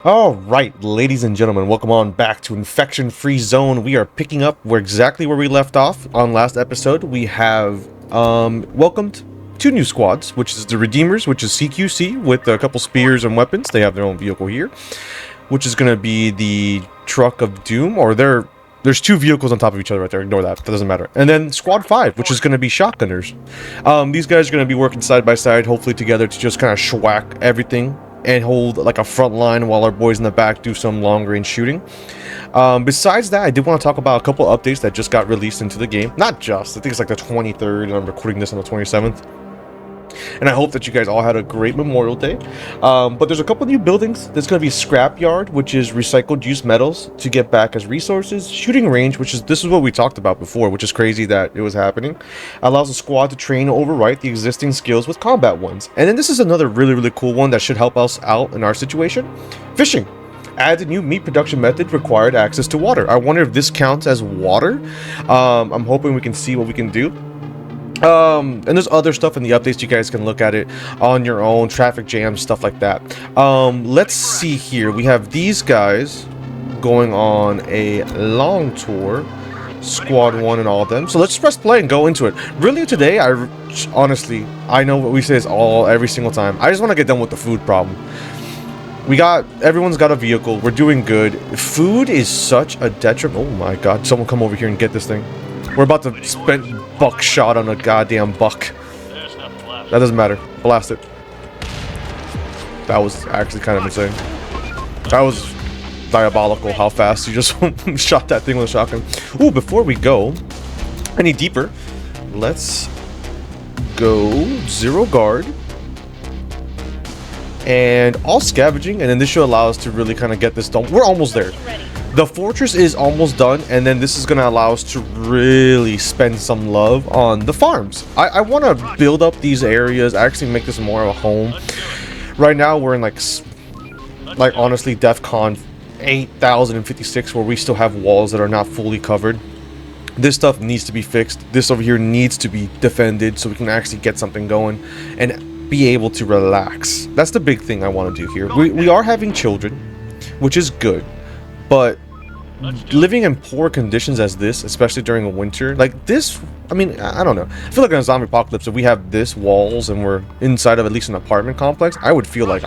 All right, ladies and gentlemen, welcome on back to Infection-Free Zone. We are picking up exactly where we left off on last episode. We have welcomed two new squads, which is the Redeemers, which is CQC with a couple spears and weapons. They have their own vehicle here, which is going to be the Truck of Doom, or there's two vehicles on top of each other right there. Ignore that. That doesn't matter. And then Squad 5, which is going to be shotgunners. These guys are going to be working side by side, hopefully together, to just kind of schwack everything and hold like a front line while our boys in the back do some long range shooting. Besides that, I did want to talk about a couple updates that just got released into the game. Not just, I think it's like the 23rd, and I'm recording this on the 27th. And I hope that you guys all had a great Memorial Day. But there's a couple new buildings. There's going to be a scrapyard, which is recycled used metals to get back as resources. Shooting range, this is what we talked about before, which is crazy that it was happening. Allows the squad to train or overwrite the existing skills with combat ones. And then this is another really cool one that should help us out in our situation. Fishing. Adds a new meat production method, required access to water. I wonder if this counts as water. I'm hoping we can see what we can do. And there's other stuff in the updates. You guys can look at it on your own, traffic jams, stuff like that. Let's see here. We have these guys going on a long tour, squad 1 and all of them. So let's press play and go into it. Really today, honestly, I know what we say is every single time. I just want to get done with the food problem. Everyone's got a vehicle. We're doing good. Food is such a detriment. Oh my god, someone come over here and get this thing. We're about to spend buckshot on a goddamn buck. That doesn't matter. Blast it. That was actually kind of insane. That was diabolical how fast you just shot that thing with a shotgun. Ooh, before we go any deeper, let's go zero guard and all scavenging, and then this should allow us to really kind of get this done. We're almost there. The fortress is almost done, and then this is going to allow us to really spend some love on the farms. I want to build up these areas, actually make this more of a home. Right now, we're in like honestly, DEFCON 8056, where we still have walls that are not fully covered. This stuff needs to be fixed. This over here needs to be defended so we can actually get something going and be able to relax. That's the big thing I want to do here. We are having children, which is good. But living in poor conditions as this, especially during a winter, like this, I mean, I don't know. I feel like in a zombie apocalypse, if we have this walls and we're inside of at least an apartment complex, I would feel like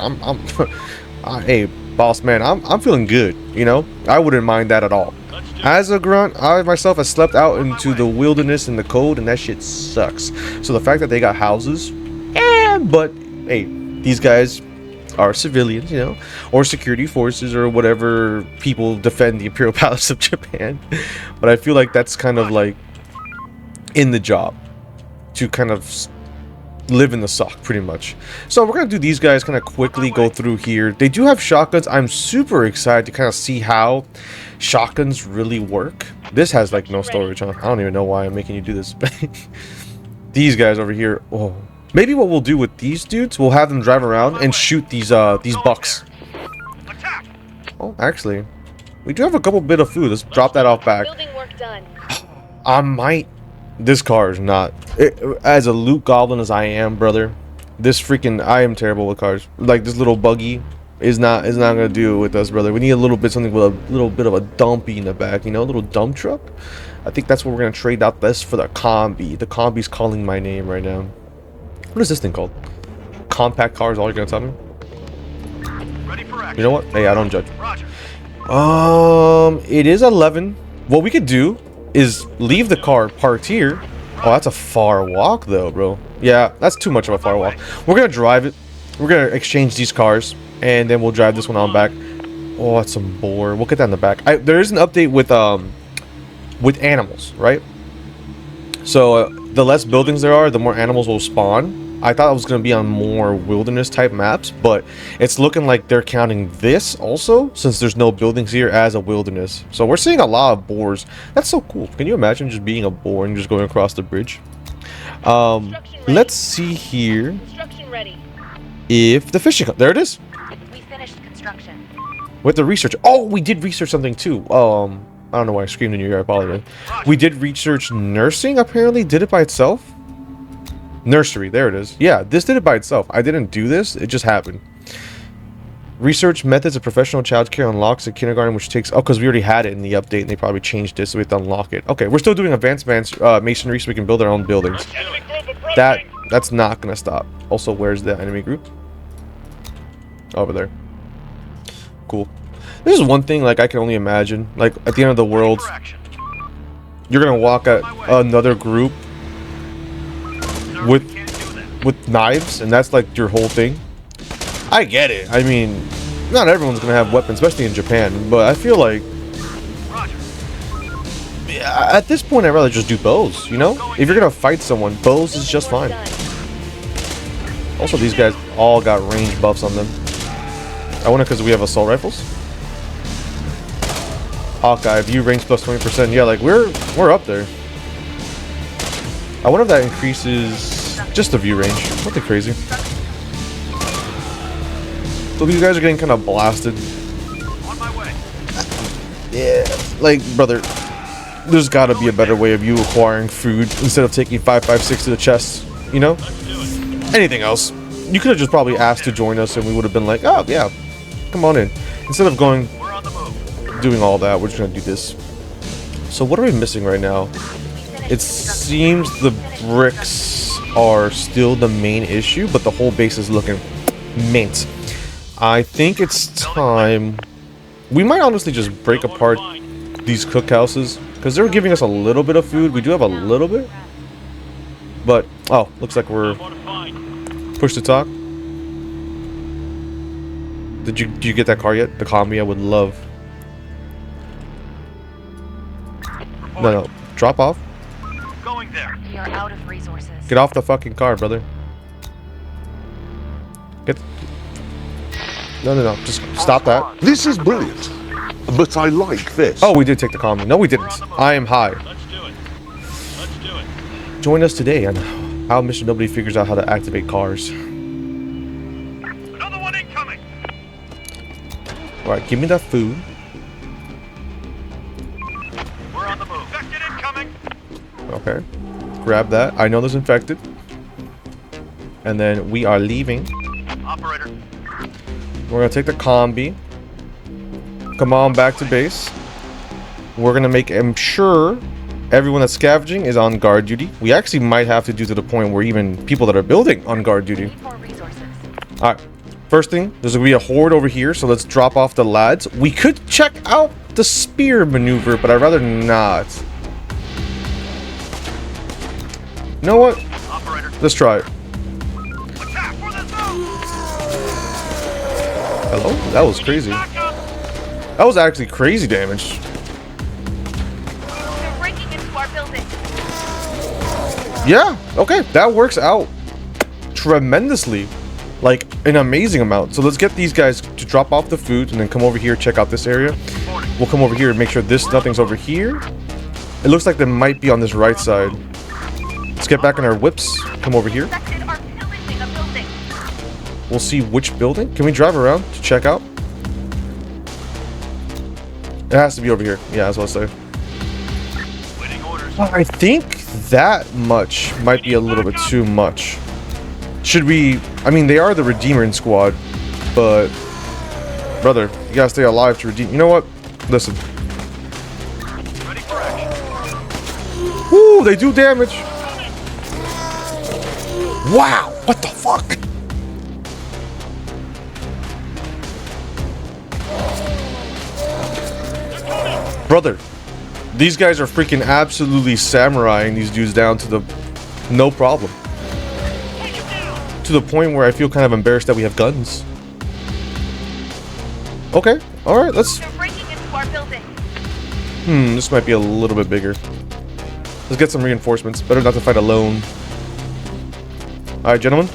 hey, boss man, I'm feeling good, you know? I wouldn't mind that at all. As a grunt, I myself have slept out into the wilderness in the cold, and that shit sucks. So the fact that they got houses, but hey, these guys are civilians, you know, or security forces or whatever people defend the Imperial Palace of Japan. But I feel like that's kind of like in the job to kind of live in the suck pretty much. So we're gonna do these guys kind of quickly go through here. They do have shotguns. I'm super excited to kind of see how shotguns really work. This has like no storage, huh? I don't even know why I'm making you do this. These guys over here, oh. Maybe what we'll do with these dudes, we'll have them drive around and shoot these bucks. Oh, actually, we do have a couple bit of food. Let's drop that off back. I might. This car is not. As a loot goblin as I am, brother, I am terrible with cars. Like this little buggy is not gonna do it with us, brother. We need something with a little bit of a dumpy in the back, you know, a little dump truck. I think that's what we're gonna trade out this for the combi. The combi's calling my name right now. What is this thing called? Compact car is all you're gonna tell me? Ready for action. You know what? Hey, I don't judge. Roger. It is 11. What we could do is leave the car parked here. Oh, that's a far walk though, bro. Yeah, that's too much of a far walk. We're gonna drive it. We're gonna exchange these cars, and then we'll drive this one on back. Oh, that's some boar. We'll get that in the back. There is an update with animals, right? So the less buildings there are, the more animals will spawn. I thought it was going to be on more wilderness type maps, but it's looking like they're counting this also, since there's no buildings here, as a wilderness. So we're seeing a lot of boars. That's so cool. Can you imagine just being a boar and just going across the bridge? Let's see here if the fishing... There it is. We finished construction. With the research. Oh, we did research something too. I don't know why I screamed in your ear. I apologize. We did research nursing, apparently. Did it by itself? Nursery. There it is. Yeah, this did it by itself. I didn't do this. It just happened. Research methods of professional childcare unlocks a kindergarten, which takes... Oh, because we already had it in the update, and they probably changed it, so we have to unlock it. Okay, we're still doing advanced masonry, so we can build our own buildings. That's not going to stop. Also, where's the enemy group? Over there. Cool. This is one thing, like, I can only imagine. Like, at the end of the world, you're going to walk at another group with knives, and that's, like, your whole thing. I get it. I mean, not everyone's going to have weapons, especially in Japan, but I feel like... At this point, I'd rather just do bows, you know? If you're going to fight someone, bows is just fine. Also, these guys all got range buffs on them. I wonder because we have assault rifles. Hawkeye, view range plus 20%. Yeah, like we're up there. I wonder if that increases just the view range. Nothing crazy. So these guys are getting kind of blasted. On my way. Yeah, like brother, there's got to be a better way of you acquiring food instead of taking 556 to the chest. You know? Anything else? You could have just probably asked to join us, and we would have been like, oh yeah, come on in. Instead of going, doing all that, we're just gonna do this. So what are we missing right now? It seems the bricks are still the main issue, but the whole base is looking mint. I think it's time. We might honestly just break apart these cookhouses because they're giving us a little bit of food. We do have a little bit, but oh, looks like we're push to talk. Did you get that car yet? The combi I would love. No, drop off. Going there. We are out of resources. Get off the fucking car, brother. Get. No. Just stop that. This is brilliant, but I like this. Oh, we did take the combi. No, we didn't. I am high. Let's do it. Let's do it. Join us today on how Mr.Nobody figures out how to activate cars. Another one incoming. Alright, give me that food. We're on the move. Infected incoming. Okay. Grab that. I know there's infected. And then we are leaving. Operator. We're gonna take the combi. Come on back to base. We're gonna make sure everyone that's scavenging is on guard duty. We actually might have to do to the point where even people that are building on guard duty. Need more resources. Alright. First thing, there's gonna be a horde over here, so let's drop off the lads. We could check out the spear maneuver, but I'd rather not. You know what? Operator. Let's try it. Attack for the zone. Hello? That was crazy. That was actually crazy damage. They're breaking into our building. Yeah, okay, that works out tremendously. Like, an amazing amount. So let's get these guys to drop off the food and then come over here, check out this area. We'll come over here and make sure nothing's over here. It looks like they might be on this right side. Let's get back in our whips. Come over here. Infected are pillaging a building. We'll see which building. Can we drive around to check out? It has to be over here. Yeah, that's what I'll say. Waiting orders. I think that much might be a little bit too much. Should we... I mean, they are the Redeemer squad, but... Brother, you gotta stay alive to redeem... You know what? Listen. Ready for action. Woo, they do damage. Wow, what the fuck? Brother, these guys are freaking absolutely samuraiing these dudes down to the no problem. To the point where I feel kind of embarrassed that we have guns. Okay, alright, let's... They're breaking into our building. This might be a little bit bigger. Let's get some reinforcements. Better not to fight alone. Alright, gentlemen.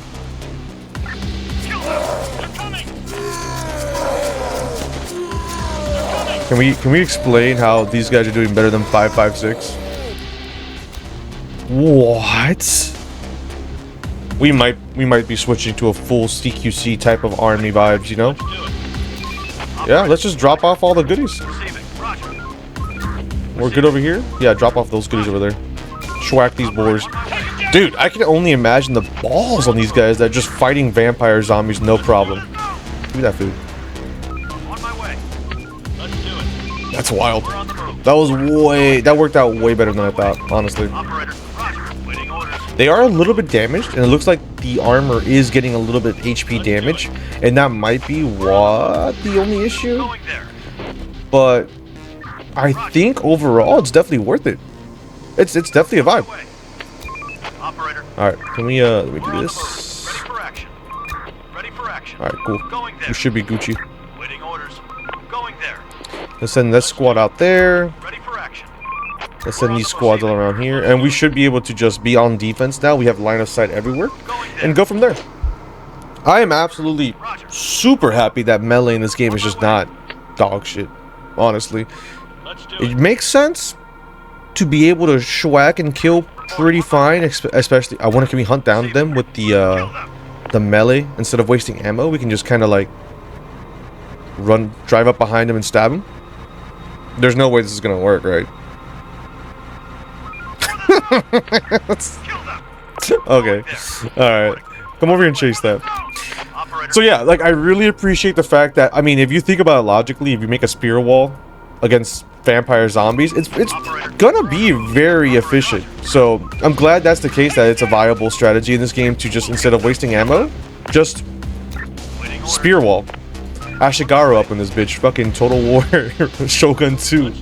Can we explain how these guys are doing better than 556? What? We might be switching to a full CQC type of army vibes, you know? Yeah, let's just drop off all the goodies. We're good over here? Yeah, drop off those goodies over there. Schwack these boars. Dude, I can only imagine the balls on these guys that are just fighting vampire zombies, no problem. Give me that food. Let's do it. That's wild. We're on the move. That worked out way better than I thought, honestly. Operator, roger. Waiting orders. They are a little bit damaged, and it looks like the armor is getting a little bit HP damage, and that might be what the only issue. Going there. But I think overall, it's definitely worth it. It's definitely a vibe. Away. Operator, All right, let me do we're on the move. this. Ready for action. Ready for action. All right, cool. Going there. We should be Gucci. Waiting orders. Going there. Let's send that squad out there. Ready for action. Let's send these squads all around here, and we should be able to just be on defense now. We have line of sight everywhere, Going there. and go from there. I am absolutely super happy that melee in this game is just not dog shit. Honestly, Let's do it it. makes sense to be able to schwack and kill pretty fine, especially can we hunt down them with the melee instead of wasting ammo? We can just kind of like drive up behind him and stab him. There's no way this is gonna work, right? Kill them. Okay, all right, come over here and chase that. Operator, So yeah, like I really appreciate the fact that, I mean, if you think about it logically, if you make a spear wall against vampire zombies, it's gonna be very efficient. So I'm glad that's the case, that it's a viable strategy in this game to just, instead of wasting ammo, just waiting orders. spear wall. Ashigaru up in this bitch. Fucking Total War Shogun 2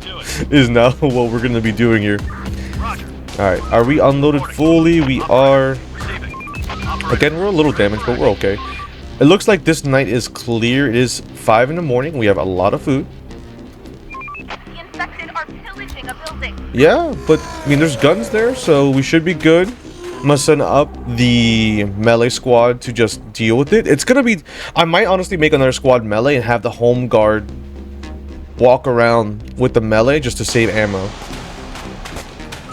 is now what we're gonna be doing here. Roger. Alright, are we unloaded fully? We are. Receiving. Operator, Again, we're a little damaged, but we're okay. It looks like this night is clear. It is 5 in the morning. We have a lot of food. The infected are pillaging a building. Yeah, but I mean, there's guns there, so we should be good. I'm gonna send up the melee squad to just deal with it. It's gonna be. I might honestly make another squad melee and have the home guard walk around with the melee just to save ammo.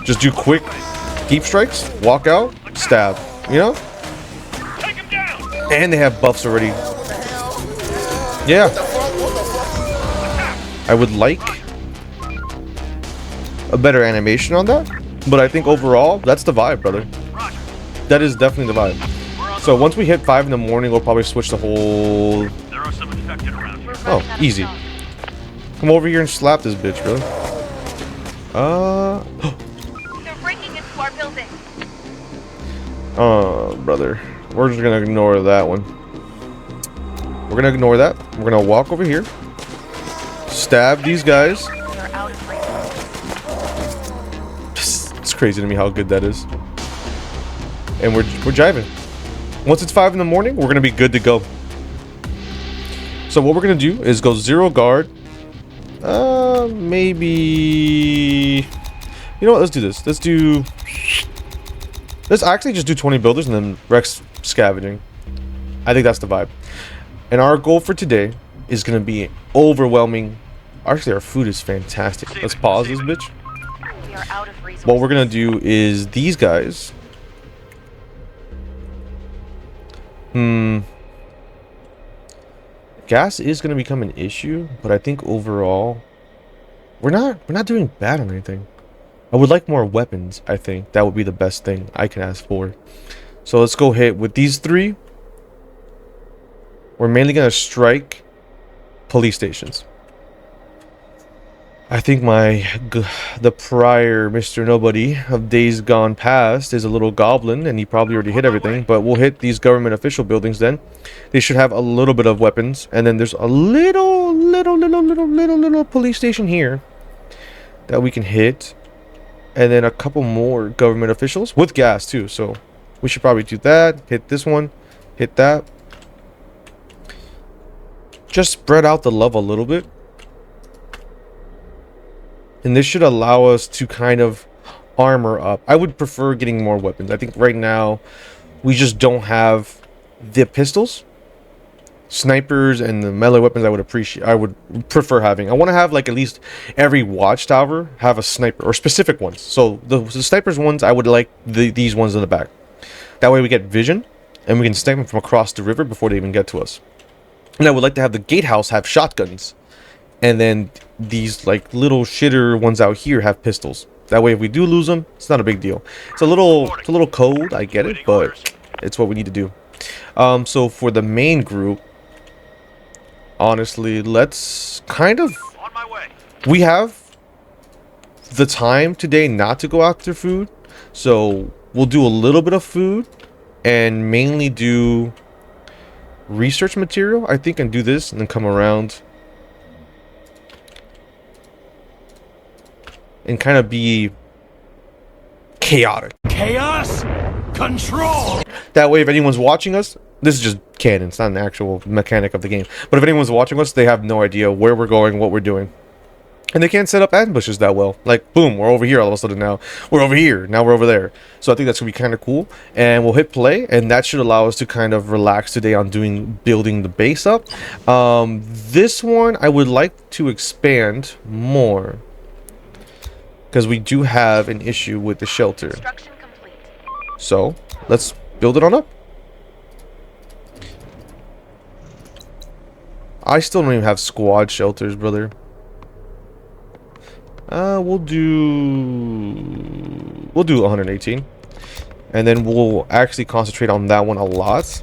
Just do quick deep strikes, walk out, stab. You know? take him down. And they have buffs already. Yeah. I would like a better animation on that, but I think overall, that's the vibe, brother. Roger. That is definitely the vibe. We're on So once we hit 5 in the morning, we'll probably switch the whole... There are some infected around here. Oh, easy. Come over here and slap this bitch, brother. They're breaking into our building. Brother. We're just gonna ignore that one. We're gonna ignore that. We're gonna walk over here. Stab these guys. We are out of resources. It's crazy to me how good that is. And we're jiving. Once it's 5 in the morning, we're gonna be good to go. So what we're gonna do is go 0 guard. Maybe. You know what? Let's do this. Let's actually just do 20 builders and then Rex scavenging. I think that's the vibe. And our goal for today is gonna be overwhelming. Actually, our food is fantastic. Let's pause this bitch. We are out of resources. What we're gonna do is these guys. Gas is gonna become an issue, but I think overall we're not doing bad on anything. I would like more weapons. I think that would be the best thing I can ask for. So let's go hit with these 3. We're mainly gonna strike police stations. I think the prior Mr.Nobody of days gone past is a little goblin, and he probably already hit everything. But we'll hit these government official buildings then. They should have a little bit of weapons, and then there's a little police station here that we can hit, and then a couple more government officials with gas too. So we should probably do that. Hit this one, hit that. Just spread out the love a little bit. And this should allow us to kind of armor up. I would prefer getting more weapons. I think right now we just don't have the pistols, snipers, and the melee weapons. I would prefer having. I want to have like at least every watchtower have a sniper or specific ones. So the snipers ones, I would like these ones in the back. That way we get vision and we can snipe them from across the river before they even get to us. And I would like to have the gatehouse have shotguns. And then these like little shitter ones out here have pistols. That way if we do lose them, it's not a big deal. It's a little cold, I get it, but it's what we need to do. So for the main group, honestly, let's kind of On my We have the time today not to go after food, so we'll do a little bit of food and mainly do research material, I think, and do this and then come around and kind of be chaotic. Chaos control. That way, if anyone's watching us, this is just canon, it's not an actual mechanic of the game, but if anyone's watching us, they have no idea where we're going, what we're doing. And they can't set up ambushes that well. Like, boom, we're over here all of a sudden now. We're over here, now we're over there. So I think that's going to be kind of cool. And we'll hit play, and that should allow us to kind of relax today on building the base up. This one, I would like to expand more, because we do have an issue with the shelter. Construction complete. So, let's build it on up. I still don't even have squad shelters, brother. We'll do 118, and then we'll actually concentrate on that one a lot,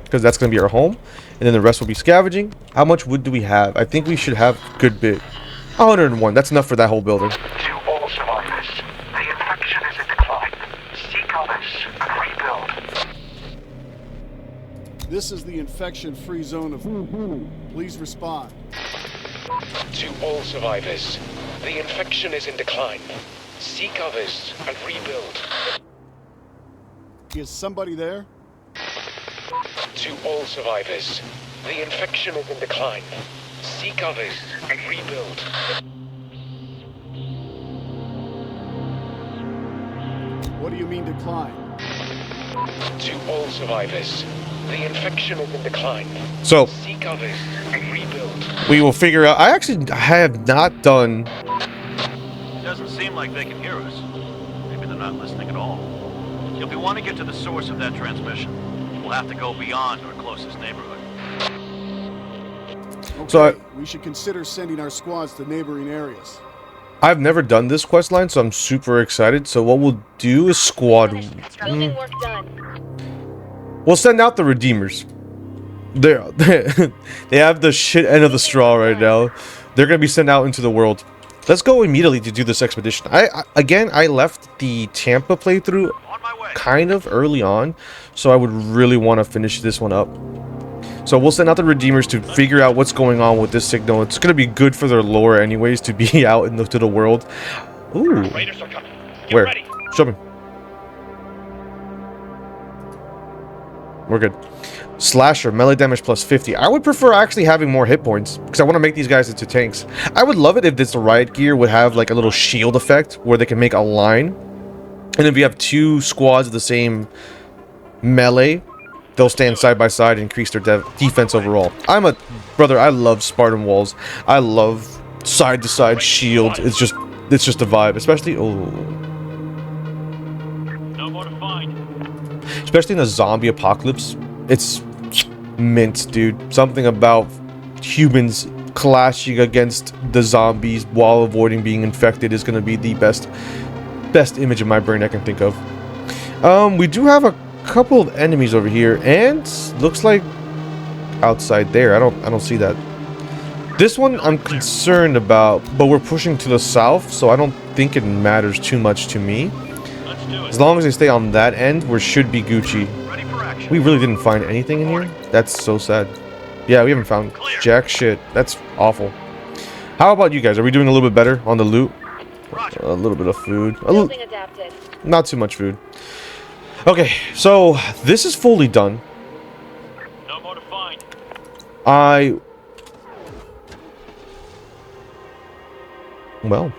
because that's gonna be our home, and then the rest will be scavenging. How much wood do we have? I think we should have a good bit. 101. That's enough for that whole building. To all survivors, the infection is in decline. Seek others and rebuild. This is the infection-free zone of... Please respond. To all survivors, the infection is in decline. Seek others and rebuild. Is somebody there? To all survivors, the infection is in decline. Seek others and rebuild. What do you mean decline? To all survivors, the infection is in decline. So, Seek others and rebuild. we will figure out... I actually have not done... Doesn't seem like they can hear us. Maybe they're not listening at all. If we want to get to the source of that transmission, we'll have to go beyond our closest neighborhood. Okay, So we should consider sending our squads to neighboring areas. I've never done this quest line, so I'm super excited. So what we'll do is squad... Building work done. We'll send out the Redeemers. They have the shit end of the straw right now. They're going to be sent out into the world. Let's go immediately to do this expedition. I left the Tampa playthrough On my way. kind of early on, so I would really want to finish this one up. So we'll send out the Redeemers to figure out what's going on with this signal. It's going to be good for their lore anyways to be out into the world. Ooh. Raiders are coming. Get Where? ready. Show me. We're good. Slasher, melee damage plus 50. I would prefer actually having more hit points, because I want to make these guys into tanks. I would love it if this riot gear would have like a little shield effect where they can make a line. And if you have two squads of the same melee, they'll stand side by side and increase their defense overall. Brother, I love Spartan walls. I love side to side shield. It's just a vibe, especially No more to find. especially in a zombie apocalypse. It's mint, dude. Something about humans clashing against the zombies while avoiding being infected is going to be the best image in my brain I can think of. We do have a couple of enemies over here, and looks like outside there. I don't see that. This one I'm concerned about, but we're pushing to the south, so I don't think it matters too much to me. Let's do it. As long as they stay on that end, we should be Gucci. Ready for action. We really didn't find anything in here? That's so sad. Yeah, we haven't found jack shit. That's awful. How about you guys? Are we doing a little bit better on the loot? Roger. A little bit of food. Building adapted. Not too much food. Okay, so this is fully done. No more to find. Well.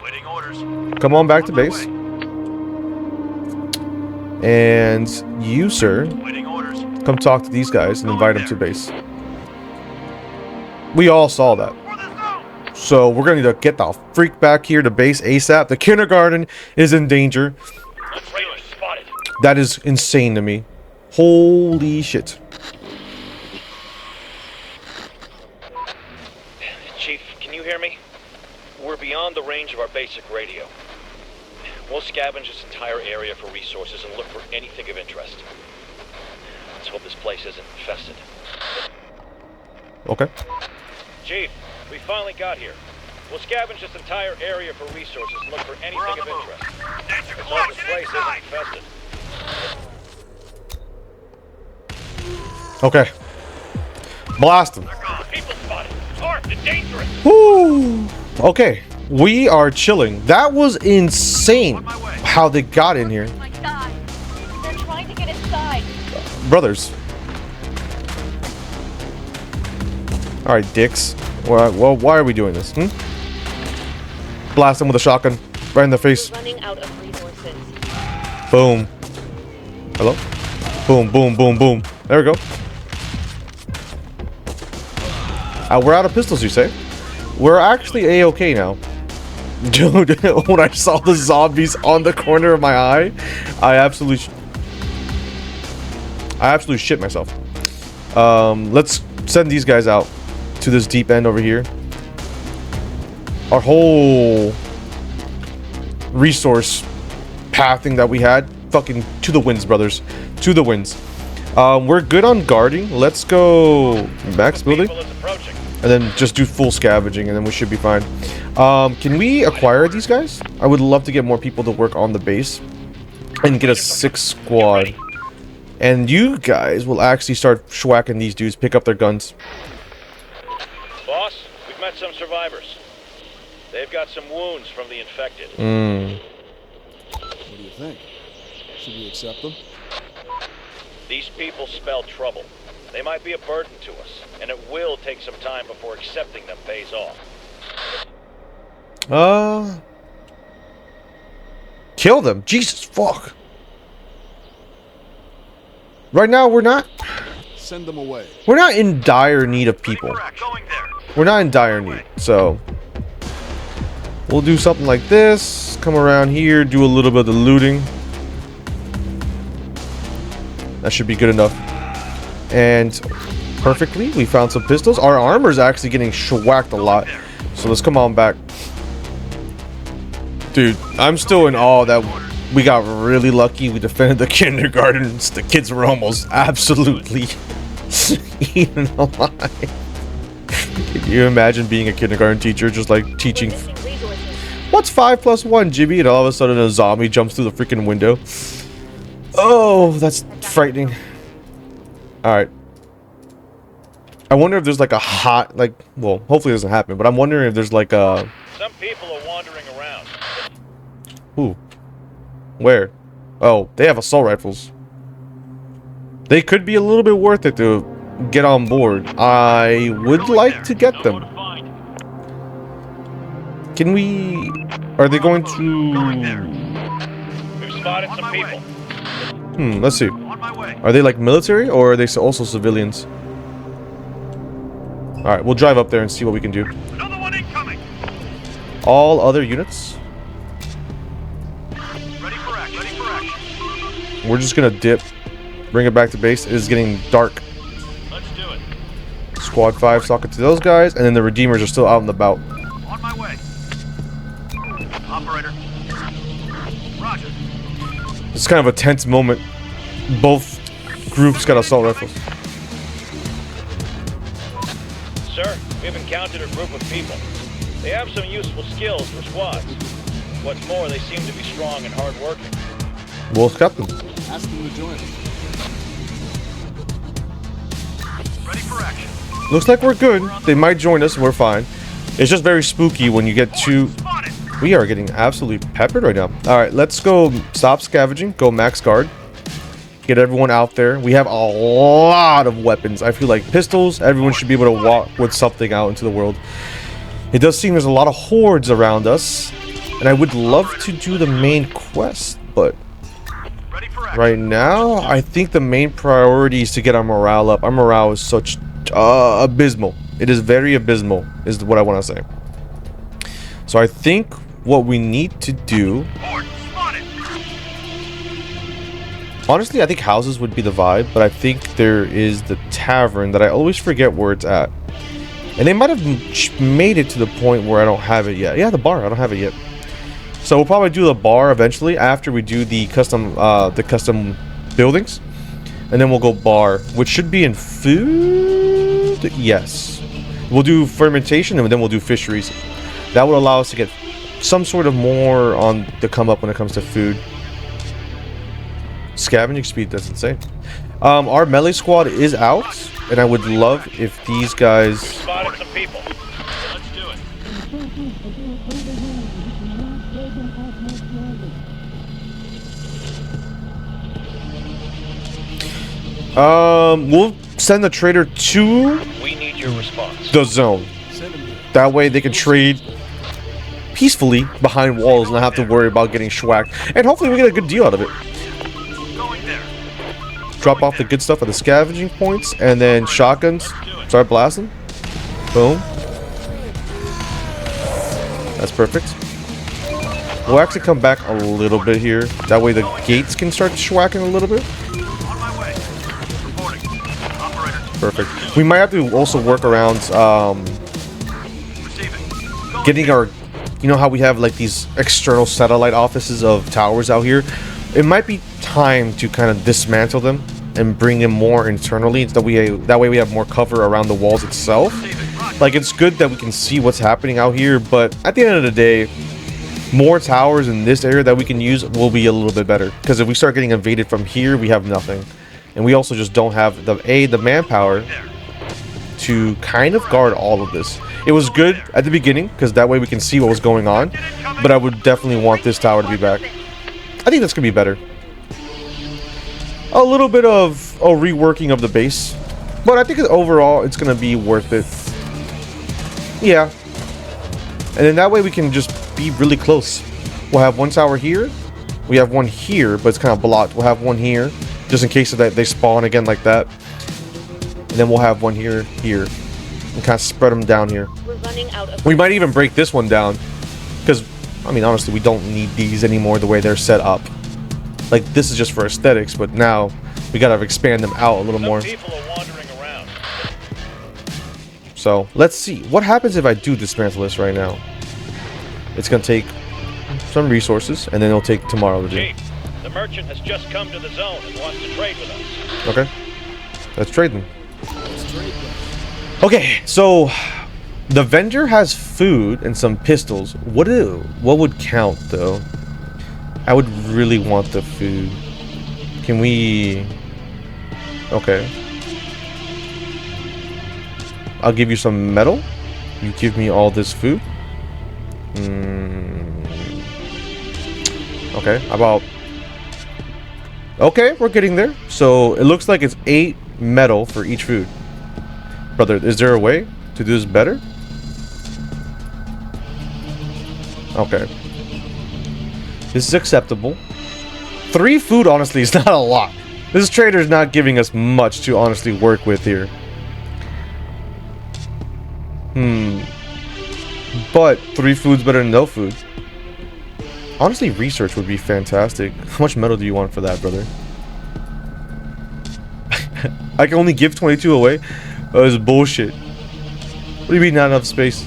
Waiting orders. Come on back to On my base. way. And you, sir, Waiting orders. come talk to these guys and invite them to base. We all saw that. For the zone. So we're gonna need to get the freak back here to base ASAP. The kindergarten is in danger. Let's do it. Spotted. That is insane to me. Holy shit. Chief, can you hear me? We're beyond the range of our basic radio. We'll scavenge this entire area for resources and look for anything of interest. place isn't infested. Okay. Chief, we finally got here. We'll scavenge this entire area for resources and look for anything of interest. Danger As long as close this place inside. isn't infested. Okay. Blast them. People spotted! Armed and dangerous! Woo! Okay. We are chilling. That was insane how they got in here. Oh my god. They're trying to get inside. Brothers. Alright, dicks. Well, why are we doing this? Blast them with a shotgun. Right in the face. Running out of resources. Boom. Hello? Boom, boom, boom, boom. There we go. We're out of pistols, you say? We're actually A-okay now. Dude, when I saw the zombies on the corner of my eye, I absolutely shit myself. Let's send these guys out to this deep end over here. Our whole resource pathing that we had, fucking to the winds, brothers. To the winds. We're good on guarding. Let's go max building. And then just do full scavenging, and then we should be fine. Can we acquire these guys? I would love to get more people to work on the base and get a 6 squad. And you guys will actually start schwacking these dudes, pick up their guns. Boss, we've met some survivors. They've got some wounds from the infected. What do you think? Should we accept them? These people spell trouble. They might be a burden to us, and it will take some time before accepting them pays off. Kill them. Jesus fuck. Right now we're not Send them away. we're not in dire need of people. Going there. We're not in dire need. So we'll do something like this. Come around here, do a little bit of the looting. That should be good enough. And perfectly, we found some pistols. Our armor's actually getting schwacked a lot. So let's come on back. Dude, I'm still in awe that we got really lucky. We defended the kindergartens. The kids were almost absolutely eaten alive. Can you imagine being a kindergarten teacher just like teaching? What's 5 plus 1, Jimmy? And all of a sudden a zombie jumps through the freaking window. Oh, that's frightening. Alright. I wonder if there's like a hot, like, well, hopefully it doesn't happen, but I'm wondering if there's like a... Some people are wandering around. Ooh. Where? Oh, they have assault rifles. They could be a little bit worth it to get on board. I would like to get them. Can we... Are they going to... We've spotted some people. Let's see. On my way. Are they like military or are they also civilians? Alright, we'll drive up there and see what we can do. Another one incoming. All other units? Ready for action. Ready for action. We're just gonna dip. Bring it back to base. It is getting dark. Let's do it. Squad 5 socket to those guys. And then the Redeemers are still out and about. On my way. Operator. Roger. It's kind of a tense moment. Both groups got assault rifles. Sir, we've encountered a group of people. They have some useful skills for squads. What's more, they seem to be strong and hardworking. We'll accept them. Ask them to join us. Ready for action. Looks like we're good. They might join us and we're fine. It's just very spooky when you get to... Spotted. We are getting absolutely peppered right now. Alright, let's go stop scavenging. Go max guard. Get everyone out there. We have a lot of weapons. I feel like pistols. Everyone should be able to walk with something out into the world. It does seem there's a lot of hordes around us. And I would love to do the main quest. But Ready for action. right now, I think the main priority is to get our morale up. Our morale is such abysmal. It is very abysmal, is what I want to say. So I think what we need to do... Horde spotted. Honestly, I think houses would be the vibe, but I think there is the tavern that I always forget where it's at. And they might have made it to the point where I don't have it yet. Yeah, the bar, I don't have it yet. So we'll probably do the bar eventually after we do the custom buildings. And then we'll go bar, which should be in food. Yes. We'll do fermentation and then we'll do fisheries. That would allow us to get some sort of more on the come up when it comes to food. Scavenging speed, that's insane. Our melee squad is out, and I would love if these guys... Spotted some people. Let's do it. We'll send the trader to We need your response. the zone. That way they can trade peacefully behind walls and not have to worry about getting schwacked. And hopefully we get a good deal out of it. Going there. Drop off the good stuff at the scavenging points, and then shotguns. Start blasting. Boom. That's perfect. We'll actually come back a little bit here. That way the gates can start schwacking a little bit. On my way. Reporting. Operator. Perfect. We might have to also work around Receiving. getting our... You know how we have like these external satellite offices of towers out here? It might be time to kind of dismantle them and bring in more internally. That way we have more cover around the walls itself. Like, it's good that we can see what's happening out here, but at the end of the day, more towers in this area that we can use will be a little bit better. Because if we start getting invaded from here, we have nothing. And we also just don't have the manpower to kind of guard all of this. It was good at the beginning because that way we can see what was going on, but I would definitely want this tower to be back. I think that's gonna be better. A little bit of a reworking of the base, but I think overall it's gonna be worth it. Yeah, and then that way we can just be really close. We'll have one tower here, we have one here, but it's kind of blocked. We'll have one here just in case of that they spawn again like that. And then we'll have one here, and kind of spread them down here. We're running out of... We might even break this one down, because, I mean, honestly, we don't need these anymore the way they're set up. Like, this is just for aesthetics, but now we gotta expand them out a little more. Some people are wandering around. So, let's see. What happens if I do dismantle this right now? It's gonna take some resources, and then it'll take tomorrow to do. Chief, the merchant has just come to the zone and wants to trade with us. Okay. Let's trade them. Okay, so the vendor has food and some pistols. What would count though? I would really want the food. Can we... Okay. I'll give you some metal. You give me all this food. Okay, how about... Okay, we're getting there. So it looks like it's 8 metal for each food. Brother, is there a way to do this better? Okay. This is acceptable. 3 food, honestly, is not a lot. This trader's not giving us much to honestly work with here. But 3 food's better than no food. Honestly, research would be fantastic. How much metal do you want for that, brother? I can only give 22 away? Oh, this is bullshit. What do you mean not enough space?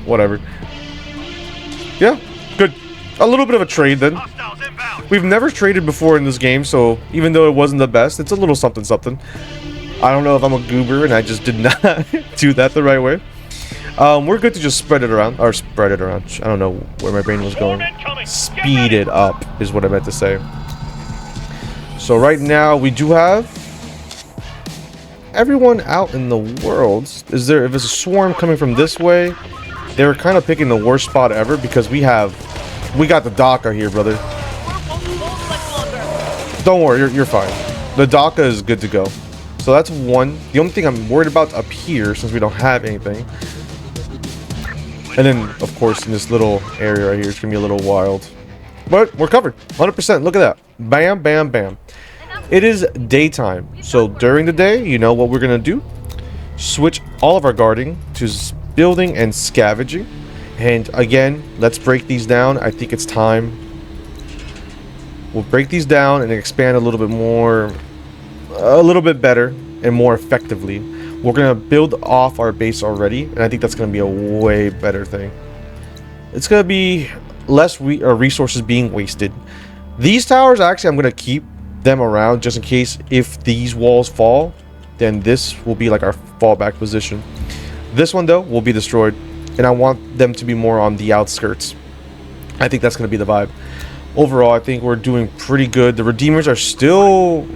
Whatever. Yeah, good. A little bit of a trade then. We've never traded before in this game, so even though it wasn't the best, it's a little something something. I don't know if I'm a goober and I just did not do that the right way. We're good to just spread it around. Or spread it around. I don't know where my brain was going. Speed it up is what I meant to say. So right now we do have everyone out in the world. If there's a swarm coming from this way, they were kind of picking the worst spot ever because we got the DACA here, brother. Don't worry, you're fine. The DACA is good to go. So that's one. The only thing I'm worried about up here, since we don't have anything. And then, of course, in this little area right here, it's going to be a little wild. But we're covered. 100%. Look at that. Bam, bam, bam. It is daytime. So during the day, you know what we're going to do? Switch all of our guarding to building and scavenging. And again, let's break these down. I think it's time. We'll break these down and expand a little bit more, a little bit better and more effectively. We're going to build off our base already, and I think that's going to be a way better thing. It's going to be less resources being wasted. These towers, actually, I'm going to keep them around just in case if these walls fall, then this will be like our fallback position. This one though will be destroyed, and I want them to be more on the outskirts. I think that's going to be the vibe. Overall, I think we're doing pretty good. The Redeemers are still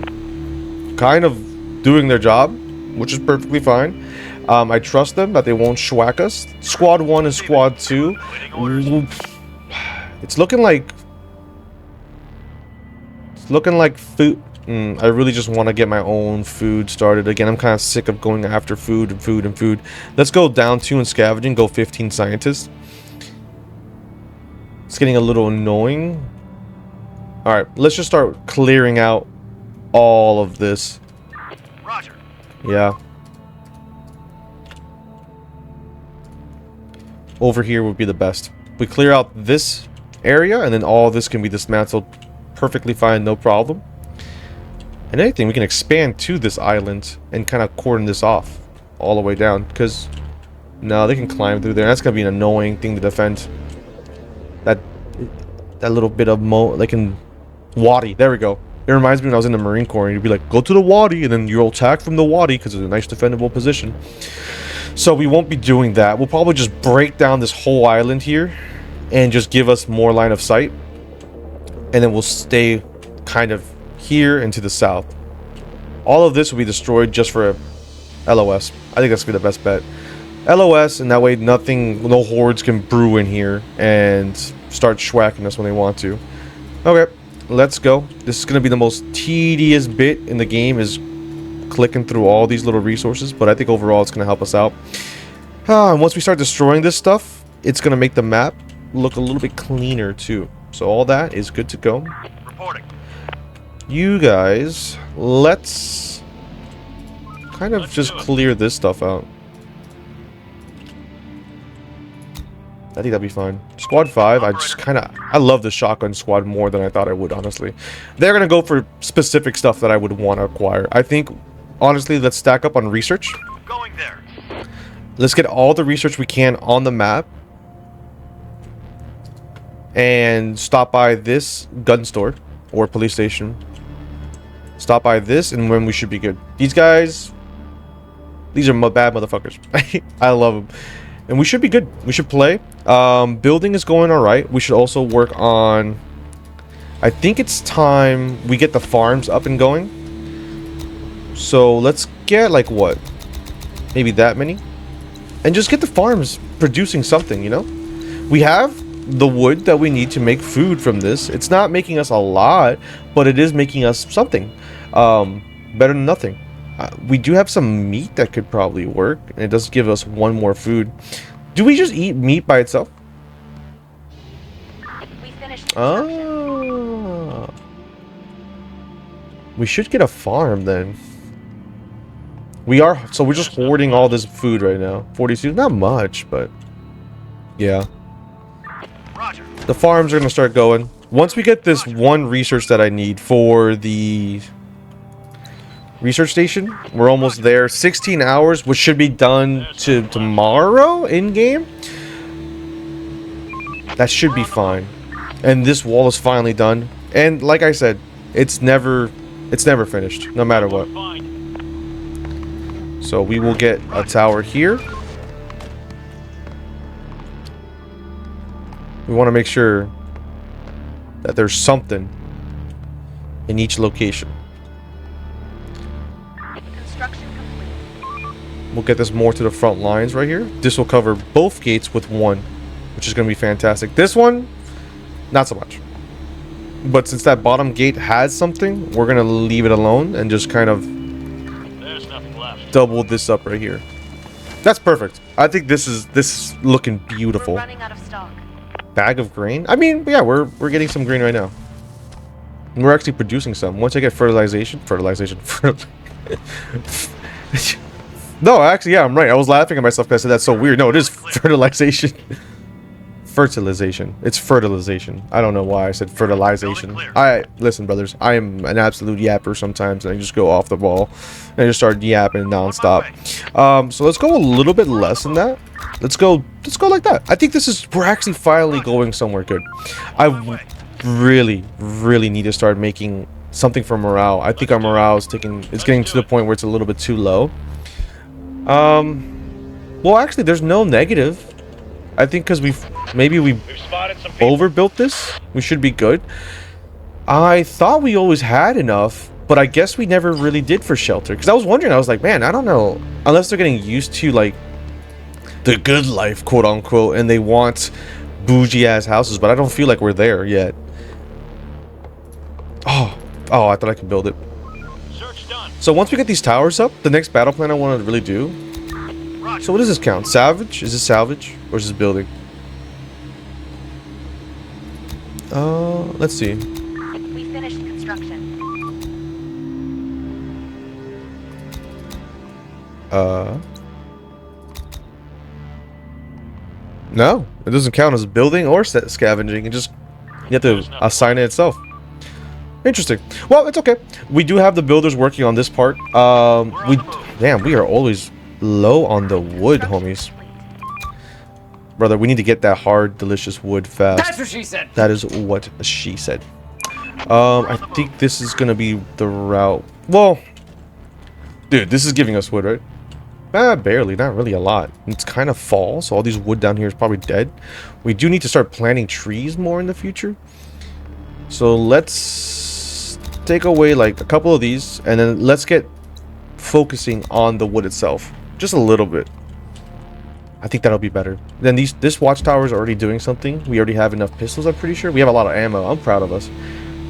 kind of doing their job, which is perfectly fine. I trust them that they won't schwack us. Squad 1 and Squad 2. It's looking like food. I really just want to get my own food started again. I'm kind of sick of going after food and food and food. Let's go down 2 and scavenging. Go 15 scientists. It's getting a little annoying. All right, let's just start clearing out all of this. Roger. Yeah. Over here would be the best. We clear out this area, and then all this can be dismantled perfectly fine, no problem. And anything, we can expand to this island and kind of cordon this off all the way down, because no, they can climb through there. That's gonna be an annoying thing to defend. That little bit of wadi. There we go. It reminds me when I was in the Marine Corps, and you'd be like, go to the wadi, and then you'll attack from the wadi because it's a nice defendable position. So we won't be doing that. We'll probably just break down this whole island here and just give us more line of sight, and then we'll stay kind of here and to the south. All of this will be destroyed just for a LOS. I think that's gonna be the best bet. LOS, and that way no hordes can brew in here and start schwacking us when they want to. Okay, let's go. This is gonna be the most tedious bit in the game, is clicking through all these little resources, but I think overall it's gonna help us out. And once we start destroying this stuff, it's gonna make the map look a little bit cleaner too. So all that is good to go. Reporting. You guys, let's kind of just clear this stuff out. I think that'd be fine. Squad 5, I love the shotgun squad more than I thought I would, honestly. They're gonna go for specific stuff that I would want to acquire. I think, honestly, let's stack up on research. Going there. Let's get all the research we can on the map. And stop by this gun store or police station. Stop by this, and when we should be good. These guys, these are bad motherfuckers. I love them. And we should be good. We should play. Building is going alright. We should also work on... I think it's time we get the farms up and going. So let's get like what? Maybe that many? And just get the farms producing something, you know? We have the wood that we need to make food from this. It's not making us a lot, but it is making us something. Better than nothing. We do have some meat that could probably work, and it does give us one more food. Do we just eat meat by itself? We finished We should get a farm then. So we're just hoarding all this food right now. 42, not much, but yeah. Roger. The farms are gonna start going. Once we get this one research that I need for the research station, we're almost there. 16 hours, which should be done to tomorrow in game. That should be fine. And this wall is finally done. And like I said, it's never finished, no matter what. So we will get a tower here. We want to make sure that there's something in each location. construction complete. We'll get this more to the front lines right here. This will cover both gates with one, which is going to be fantastic. This one, not so much. But since that bottom gate has something, we're going to leave it alone and just kind of double this up right here. That's perfect. I think this is looking beautiful. We're running out of stock. Bag of grain? I mean, yeah, we're getting some grain right now. We're actually producing some. Once I get fertilization. No, actually, yeah, I'm right. I was laughing at myself because I said that's so weird. No, it is fertilization. Fertilization. It's fertilization. I don't know why I said fertilization. Listen, brothers. I am an absolute yapper sometimes, and I just go off the ball and I just start yapping nonstop. So let's go a little bit less than that. Let's go like that. I think we're actually finally going somewhere good. I really need to start making something for morale. I think our morale is getting to the point where it's a little bit too low. Well, actually, there's no negative. I think because we've spotted some people. overbuilt this, we should be good. I thought we always had enough, but I guess we never really did for shelter. Because I was wondering, I was like, man, I don't know. Unless they're getting used to, like, the good life, quote unquote, and they want bougie ass houses, but I don't feel like we're there yet. Oh, I thought I could build it. Search done. So once we get these towers up, the next battle plan I want to really do. Roger. So what does this count? Salvage? Is this salvage or is this building? Let's see. We finished construction. No, it doesn't count as building or scavenging. It just, you have to assign it itself. Interesting. Well, it's okay. We do have the builders working on this part. Damn, we are always low on the wood, homies. Brother, we need to get that hard, delicious wood fast. That's what she said. That is what she said. I think this is gonna be the route. Well, dude, this is giving us wood, right? Barely, not really a lot. It's kind of fall, so all these wood down here is probably dead. We do need to start planting trees more in the future. So let's take away like a couple of these, and then let's get focusing on the wood itself. Just a little bit. I think that'll be better. Then this watchtower is already doing something. We already have enough pistols, I'm pretty sure. We have a lot of ammo. I'm proud of us.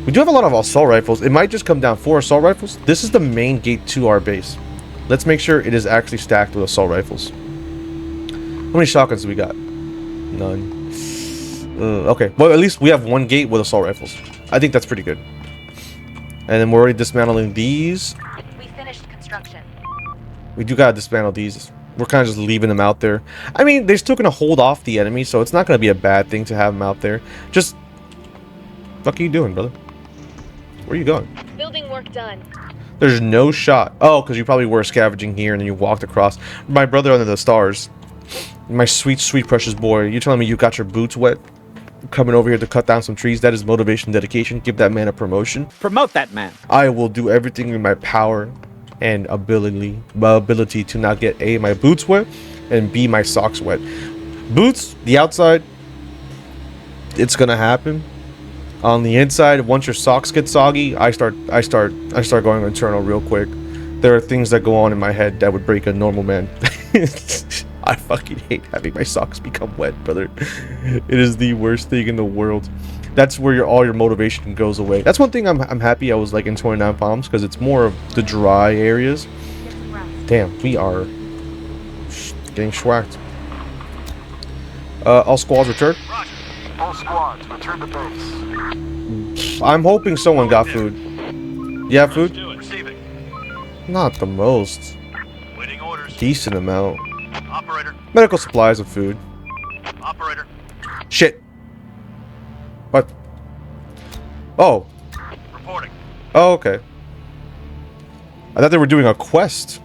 We do have a lot of assault rifles. It might just come down 4 assault rifles. This is the main gate to our base. Let's make sure it is actually stacked with assault rifles. How many shotguns do we got? None. Okay, well, at least we have 1 gate with assault rifles. I think that's pretty good. And then we're already dismantling these. We finished construction. We do gotta dismantle these. We're kind of just leaving them out there. I mean, they're still gonna hold off the enemy, so it's not gonna be a bad thing to have them out there. Just, what are you doing, brother? Where are you going? Building work done. There's no shot. Oh, because you probably were scavenging here and then you walked across. My brother under the stars. My sweet, sweet, precious boy. You're telling me you got your boots wet? Coming over here to cut down some trees. That is motivation, dedication. Give that man a promotion. Promote that man. I will do everything in my power and ability to not get A, my boots wet, and B, my socks wet. Boots, the outside, it's gonna happen. On the inside, once your socks get soggy, I start going internal real quick. There are things that go on in my head that would break a normal man. I fucking hate having my socks become wet, brother. It is the worst thing in the world. That's where all your motivation goes away. That's one thing I'm happy I was like in 29 Palms, because it's more of the dry areas. Damn, we are getting schwacked. All squads return. All squads, return to base. I'm hoping someone got food. You have food? Receiving. Not the most. Waiting orders. Decent amount. Operator. Medical supplies and food. Operator. Shit. What? Oh. Reporting. Oh, okay. I thought they were doing a quest.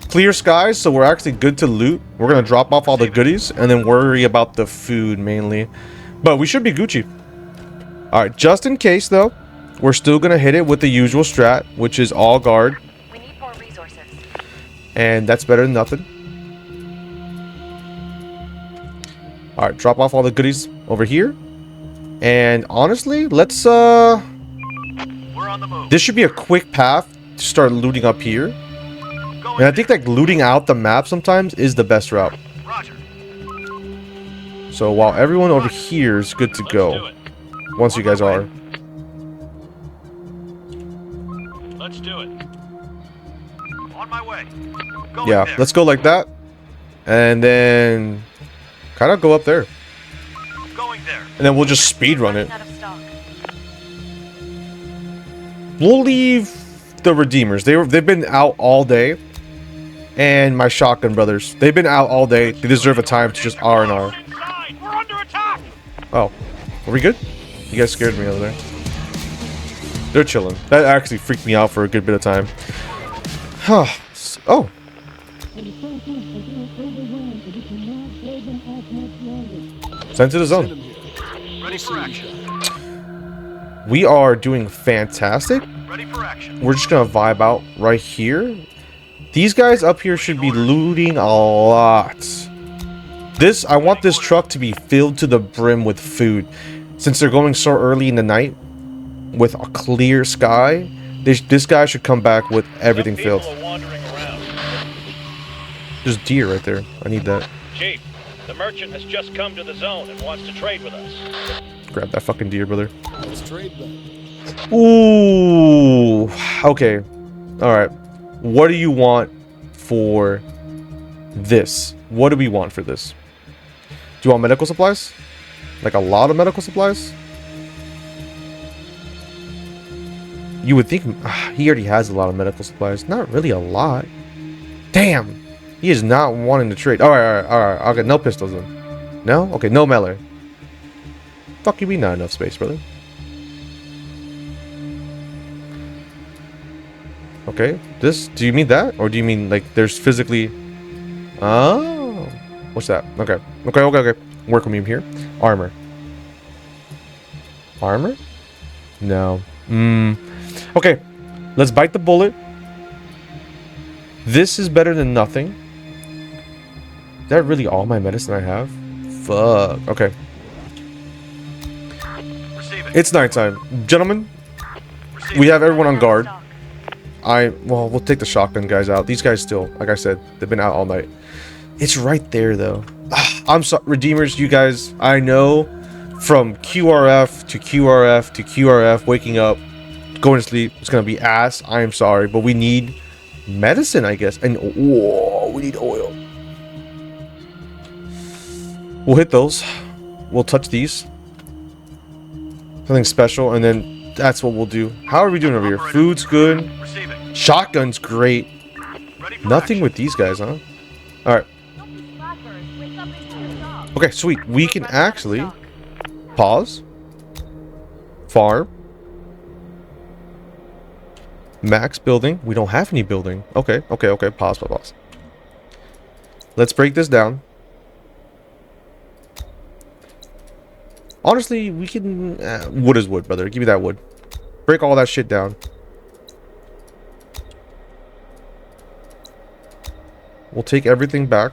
Clear skies, so we're actually good to loot. We're gonna drop off all the goodies and then worry about the food mainly. But we should be Gucci. Alright, just in case though, we're still gonna hit it with the usual strat, which is all guard. We need more resources. And that's better than nothing. Alright, drop off all the goodies over here. And honestly, let's We're on the move. this should be a quick path to start looting up here. And I think like looting out the map sometimes is the best route. Roger. So while everyone over here is good to go, once you guys are. Let's do it. On my way. Going Yeah, there. let's go like that. And then kind of go up there. Going there. And then we'll just speed run it. Out of stock. We'll leave the Redeemers. They've been out all day. And my shotgun brothers. They've been out all day. They deserve a time to just R&R. Inside. We're under attack. Oh, are we good? You guys scared me over there. They're chilling. That actually freaked me out for a good bit of time. Oh. Sent to the zone. Ready for action. We are doing fantastic. Ready for action. We're just gonna vibe out right here. These guys up here should be looting a lot. I want this truck to be filled to the brim with food. Since they're going so early in the night with a clear sky, this guy should come back with everything filled. Some people are wandering around. There's deer right there. I need that. Chief, the merchant has just come to the zone and wants to trade with us. Grab that fucking deer, brother. Let's trade then. Ooh. Okay. Alright. What do you want for this? What do we want for this? Do you want medical supplies? Like a lot of medical supplies? You would think he already has a lot of medical supplies. Not really a lot. Damn. He is not wanting to trade. Alright. I'll get no pistols then. No? Okay, no melee. Fuck you, be not enough space, brother. Okay, do you mean that? Or do you mean like there's physically... Oh. What's that? Okay. Work with me here. Armor. Armor? No. Okay. Let's bite the bullet. This is better than nothing. Is that really all my medicine I have? Fuck. Okay. It's nighttime. Gentlemen, we have everyone on guard. Well, we'll take the shotgun guys out. These guys still, like I said, they've been out all night. It's right there, though. I'm sorry, Redeemers, you guys. I know from QRF to QRF to QRF, waking up, going to sleep, it's going to be ass. I am sorry, but we need medicine, I guess. And, whoa, we need oil. We'll hit those. We'll touch these. Something special, and then that's what we'll do. How are we doing over here? Food's good. Shotgun's great. Nothing with these guys, huh? Alright. Okay, sweet. We can actually pause. Farm. Max building. We don't have any building. Okay. Pause. Let's break this down. Honestly, we can... wood is wood, brother. Give me that wood. Break all that shit down. We'll take everything back.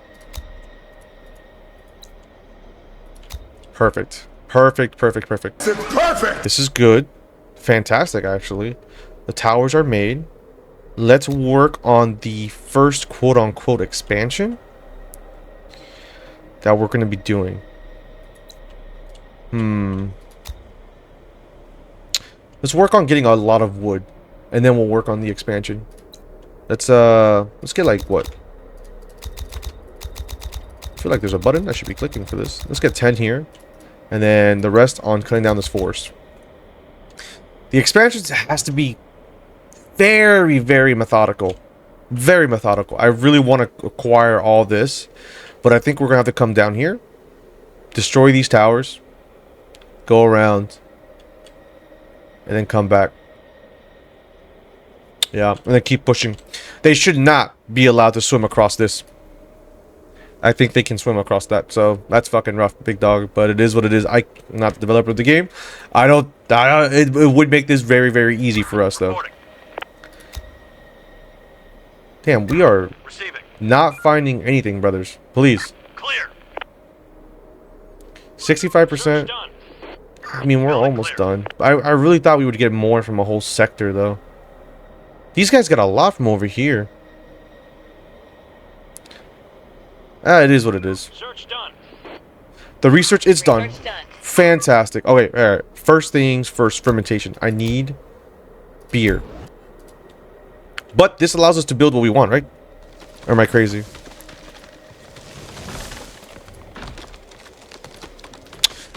Perfect. Perfect. This is good. Fantastic, actually. The towers are made. Let's work on the first quote-unquote expansion that we're going to be doing. Let's work on getting a lot of wood, and then we'll work on the expansion. Let's get like what? I feel like there's a button I should be clicking for this. Let's get 10 here, and then the rest on cutting down this forest. The expansion has to be very, very methodical. Very methodical. I really want to acquire all this, but I think we're gonna have to come down here, destroy these towers, go around, and then come back. Yeah, and then keep pushing. They should not be allowed to swim across this. I think they can swim across that, so that's fucking rough, big dog. But it is what it is. I'm not the developer of the game. It would make this very, very easy for us, though. Damn, we are not finding anything, brothers. Please. Clear. 65%. I mean, we're almost done. I really thought we would get more from a whole sector, though. These guys got a lot from over here. It is what it is. Search done. The research is done. Fantastic. Okay, alright. First things first, fermentation. I need beer. But this allows us to build what we want, right? Or am I crazy?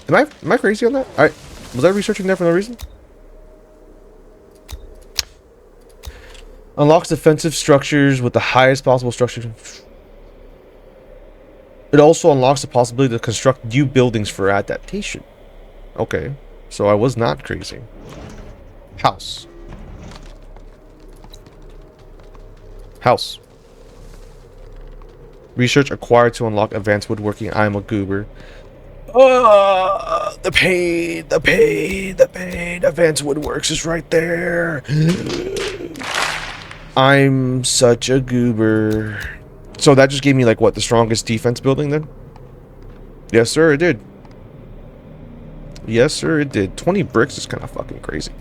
Am I crazy on that? Was I researching that for no reason? Unlocks defensive structures with the highest possible structure. It also unlocks the possibility to construct new buildings for adaptation. Okay, so I was not crazy. House. House. Research acquired to unlock advanced woodworking. I'm a goober. The pain, the pain, the pain. Advanced Woodworks is right there. I'm such a goober. So that just gave me like what, the strongest defense building then? Yes, sir, it did. Yes, sir, it did. 20 bricks is kind of fucking crazy.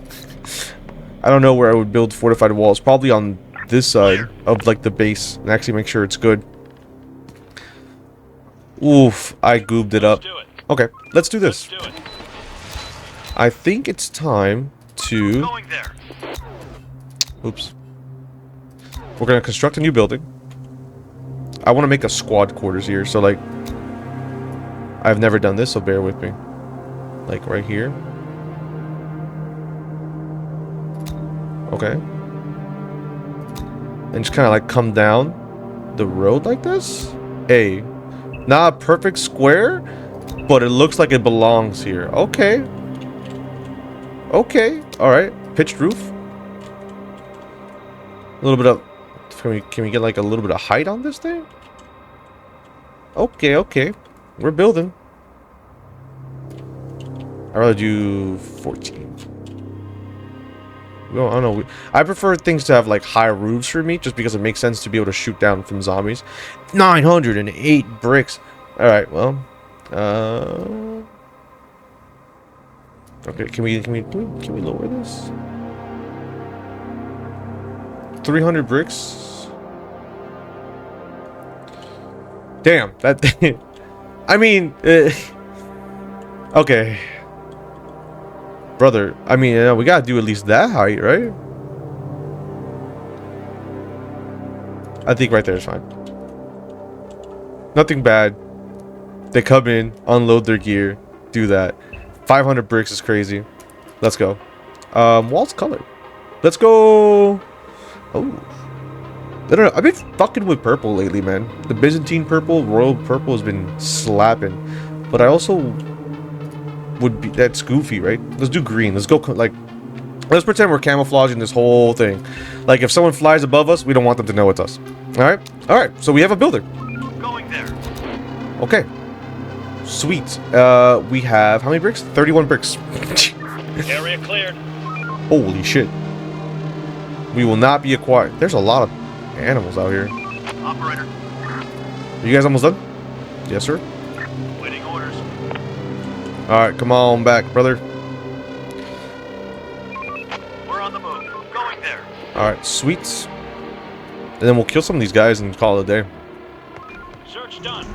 I don't know where I would build fortified walls. Probably on this side of like the base and actually make sure it's good. Oof, I goobed it up. Okay, let's do this. I think it's time to... Oops. We're gonna construct a new building. I want to make a squad quarters here, so like... I've never done this, so bear with me. Like right here. Okay. And just kind of like come down the road like this. Hey. Not a perfect square, but it looks like it belongs here. Okay. Okay. Alright. Pitched roof. A little bit of... Can we get like a little bit of height on this thing? Okay, okay. We're building. I'd rather do 14. Well, I don't know. I prefer things to have like high roofs for me, just because it makes sense to be able to shoot down from zombies. 908 bricks. All right. Well. Okay. Can we lower this? 300 bricks. Damn. That. I mean. Okay. Brother, I mean, we gotta do at least that height, right? I think right there is fine. Nothing bad. They come in, unload their gear, do that. 500 bricks is crazy. Let's go. Wall's colored. Let's go. Oh. I don't know. I've been fucking with purple lately, man. The Byzantine purple, royal purple has been slapping. But I also... would be that's goofy, right? Let's do green. Let's go like let's pretend we're camouflaging this whole thing. Like if someone flies above us, we don't want them to know it's us. All right, so we have a builder Going there. okay, sweet. We have how many bricks? 31 bricks. Area cleared. Holy shit, we will not be acquired. There's a lot of animals out here. Operator. You guys almost done? Yes, sir. Waiting orders. Alright, come on back, brother. We're on the move. Going there. Alright, sweet. And then we'll kill some of these guys and call it a day. Search done.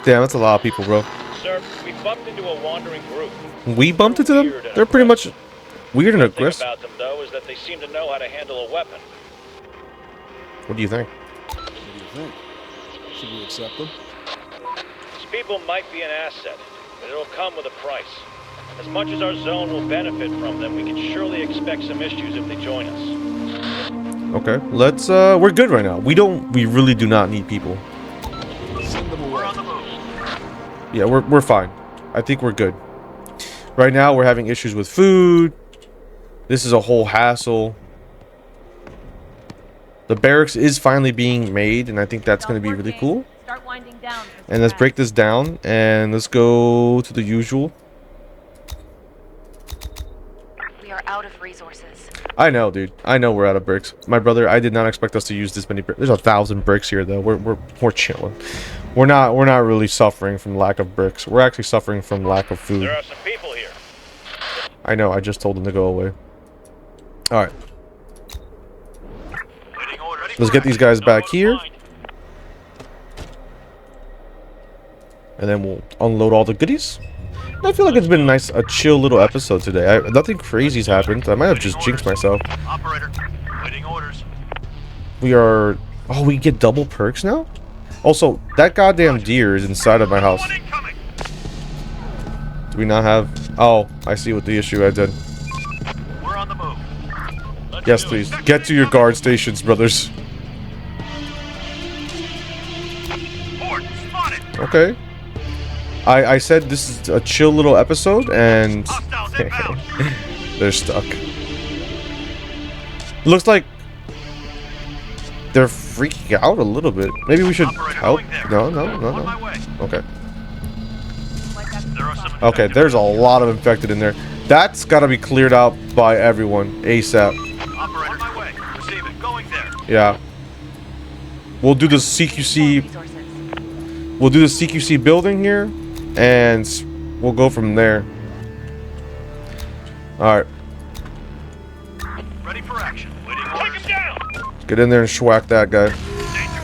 Damn, that's a lot of people, bro. Sir, we bumped into a wandering group. We bumped into them? They're pretty much weird and The thing aggressive. about them, though, is that they seem to know how to handle a weapon. What do you think? What do you think? Should we accept them? These people might be an asset, but it'll come with a price. As much as our zone will benefit from them, we can surely expect some issues if they join us. Okay, let's we're good right now. We really do not need people. Send them away. We're on the move. Yeah, we're fine. I think we're good. Right now we're having issues with food. This is a whole hassle. The barracks is finally being made, and I think that's going to be really cool. Start winding down. And let's break this down, and let's go to the usual. We are out of resources. I know, dude. I know we're out of bricks. My brother, I did not expect us to use this many bricks. There's 1,000 bricks here, though. We're chilling. We're not really suffering from lack of bricks. We're actually suffering from lack of food. There are some people here. I know. I just told them to go away. All right. Waiting order. Let's get these guys back here, and then we'll unload all the goodies. I feel like it's been a chill little episode today. Nothing crazy's happened. I might have just jinxed myself. Operator. Waiting orders. We are... Oh, we get double perks now? Also, that goddamn deer is inside of my house. One incoming. Do we not have... Oh, I see what the issue I did. We're on the move. Let's Yes, do it. please. Get to your guard stations, brothers. Port spotted. Okay. I said this is a chill little episode, and... Hostiles inbound. They're stuck. Looks like... they're freaking out a little bit. Maybe we should Operator, help? going there. No. On my way. Okay. Okay, there's a lot of infected in there. That's got to be cleared out by everyone ASAP. Operator, on my way. Receive it. Going there. Yeah. We'll do the CQC. Resources. We'll do the CQC building here, and we'll go from there. All right. Ready for action. Waiting Take orders. him down! Get in there and schwack that guy. Danger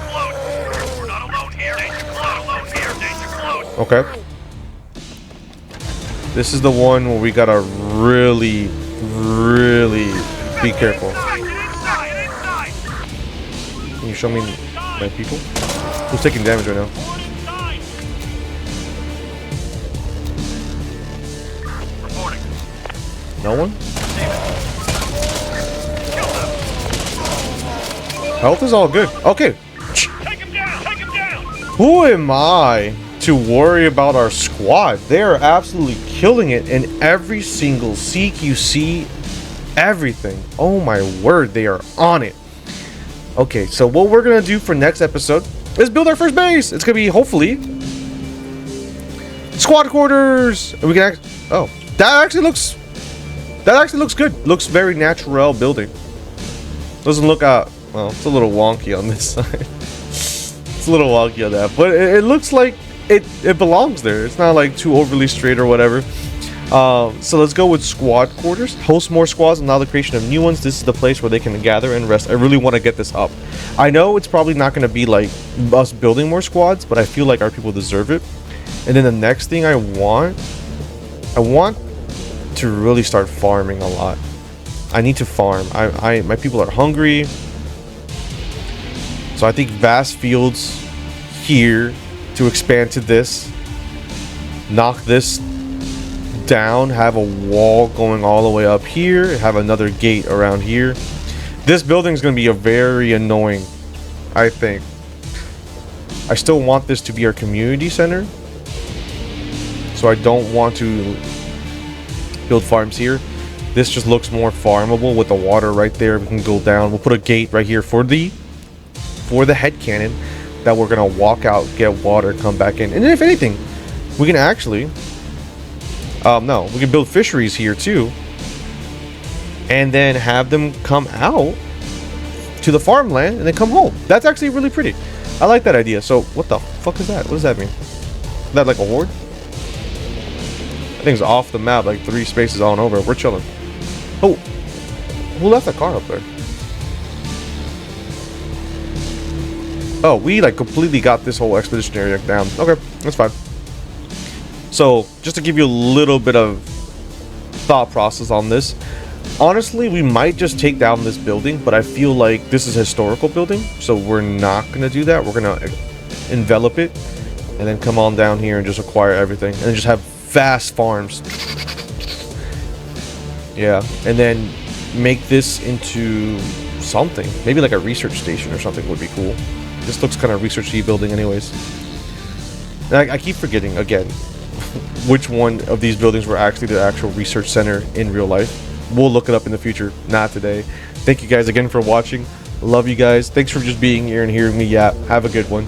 close. We're not alone here. Danger close. Alone here. Danger close. Okay. This is the one where we gotta really, really be careful. Inside, get inside, get inside. Can you show me my people? Who's taking damage right now? Reporting. No one? Health is all good. Okay. Take him down! Take him down! Who am I to worry about our squad? They are absolutely killing it in every single CQC, everything. Oh my word, they are on it. Okay, so what we're gonna do for next episode is build our first base. It's gonna be hopefully squad quarters. And we can oh, that actually looks good. Looks very natural building. Doesn't look well, it's a little wonky on this side. It's a little wonky on that, but it looks like it belongs there. It's not like too overly straight or whatever. So let's go with squad quarters. Host more squads and allow the creation of new ones. This is the place where they can gather and rest. I really want to get this up. I know it's probably not going to be like us building more squads, but I feel like our people deserve it. And then the next thing I want to really start farming a lot. I need to farm. My people are hungry. So I think vast fields here to expand to this. Knock this down, have a wall going all the way up here, have another gate around here. This building is going to be a very annoying, I think. I still want this to be our community center, so I don't want to build farms here. This just looks more farmable with the water right there. We can go down. We'll put a gate right here for the head cannon that we're gonna walk out, get water, come back in, and then if anything, we can actually no, we can build fisheries here too, and then have them come out to the farmland and then come home. That's actually really pretty. I like that idea. So what the fuck is that? What does that mean? Is that like a horde? That thing's off the map, like 3 spaces on over. We're chilling. Oh, who left that car up there? Oh, we like completely got this whole expedition area down. Okay, that's fine. So, just to give you a little bit of thought process on this, honestly, we might just take down this building, but I feel like this is a historical building, so we're not going to do that. We're going to envelop it, and then come on down here and just acquire everything, and then just have vast farms. Yeah, and then make this into something. Maybe like a research station or something would be cool. This looks kind of research-y building anyways. And I keep forgetting, again, which one of these buildings were actually the actual research center in real life. We'll look it up in the future, not today. Thank you guys again for watching. Love you guys. Thanks for just being here and hearing me yap. Have a good one.